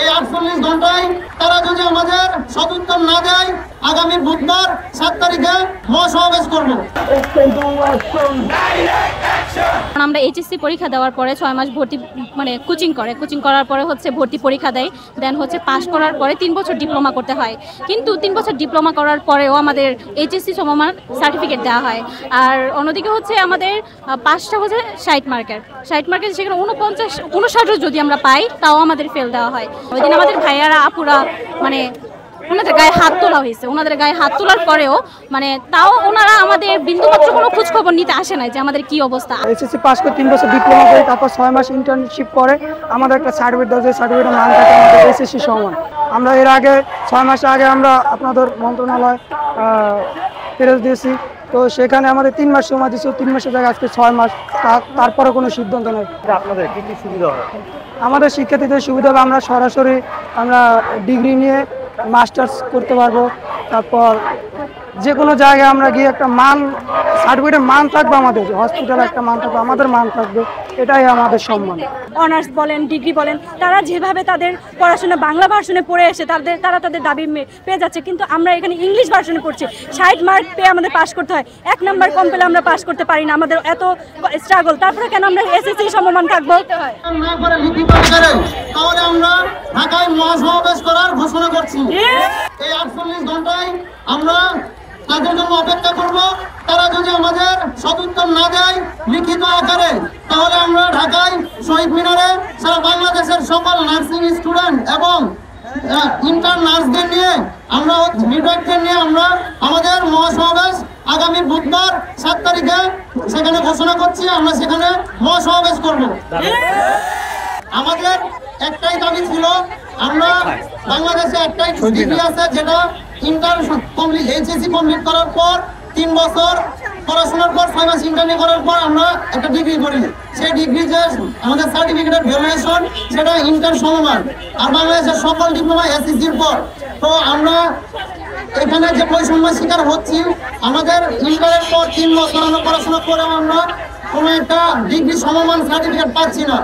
এই 48 ঘন্টায় তারা যদি আমাদের সদুত্তর না দেয়, আগামী বুধবার 7 তারিখে মহাসমাবেশ করব। আমরা এইচএসসি পরীক্ষা দেওয়ার পরে 6 মাস ভর্তি কোচিং করার পরে হচ্ছে ভর্তি পরীক্ষা দেয়, দেন হচ্ছে পাস করার পরে 3 বছর ডিপ্লোমা করতে হয়। কিন্তু 3 বছর ডিপ্লোমা করার পরেও আমাদের এইচএসসি সমমান সার্টিফিকেট দেওয়া হয়। আর অন্যদিকে হচ্ছে আমাদের পাসটা হচ্ছে 60 মার্কের, সেখানে 59 যদি আমরা পাই তাও আমাদের ফেল দেওয়া হয়। ওই দিন আমাদের ভাইয়ারা আপুরা ওনাদের গায়ে হাত তোলা হয়েছে, ওনাদের গায়ে হাত তোলার পরেও তাও ওনারা আমাদের বিন্দুমাত্র কোনো খোঁজ খবর নিতে আসে নাই যে আমাদের কি অবস্থা। এসএসসি পাস করে 3 বছর ডিপ্লোমা করে তারপর 6 মাস ইন্টার্নশিপ করে আমাদের একটা সার্টিফিকেট দেওয়া যায়। সার্টিফিকেটের মান থাকে আমাদের এসএসসি সমান। আমরা এর আগে 6 মাস আগে আমরা আপনাদের মন্ত্রণালয় ফেরত দিয়েছি, তো সেখানে আমাদের 3 মাস সময় দিয়েছে। 3 মাসের জায়গায় আজকে 6 মাস, তারপরে কোনো সিদ্ধান্ত নেই। আপনাদের কি কি সুবিধা হয়? আমাদের শিক্ষার্থীদের সুবিধা হবে আমরা সরাসরি ডিগ্রি নিয়ে মাস্টার্স করতে পারবো। তারপর যে কোনো জায়গায় আমরা গিয়ে একটা সার্টিফিকেটের মান থাকবে, আমাদের হসপিটালে একটা মান থাকবে, আমাদের মান থাকবে, এটাই আমাদের সম্মান। অনার্স বলেন, ডিগ্রি বলেন, তারা যেভাবে তাদের পড়াশোনা বাংলা ভার্সনে পড়ে এসে তারা তাদের দাবি পেয়ে যাচ্ছে, কিন্তু আমরা এখানে ইংলিশ ভার্সনে পড়ছি। 60 মার্ক পেয়ে আমাদের পাস করতে হয়, 1 নাম্বার কম পেলে আমরা পাস করতে পারি না। আমাদের এত স্ট্রাগল, তারপরে কেন আমরা এসএসসি সমমান থাকবো? তাহলে আমরা ঢাকায় মহাসমাবেশ করার ঘোষণা করছি। এই 48 ঘন্টায় আমরা তাদের জন্য অপেক্ষা করব। তারা যদি আমাদের সদুত্তর না দেয় লিখিত আকারে, তাহলে আমরা ঢাকায় শহীদ মিনারে সারা বাংলাদেশের সকল নার্সিং স্টুডেন্ট এবং ইন্টার্ন নার্সদের নিয়ে আমরা মিডওয়াইফদের নিয়ে আমরা আমাদের মহাসমাবেশ আগামী বুধবার 7 তারিখে সেখানে ঘোষণা করছি। আমরা সেখানে মহাসমাবেশ করব। আমাদের একটাই দাবি ছিল, আমরা বাংলাদেশে একটাই ডিগ্রি আছে যেটা এইচএসসি কমপ্লিট করার পর 3 বছর পড়াশোনার পর 6 মাস ইন্টার্নি করার পর আমরা একটা ডিগ্রি করি। সেই ডিগ্রি যে আমাদের সার্টিফিকেটের ভ্যালুয়েশন সেটা ইন্টার সমমান, আর বাংলাদেশের সকল ডিপ্লোমা এসএসসির পর। তো আমরা এখানে যে বৈষম্য শিকার হচ্ছি, আমাদের ইন্টারের পর 3 বছর আমরা পড়াশোনা করে আমরা কোনো একটা ডিগ্রি সমমান সার্টিফিকেট পাচ্ছি না।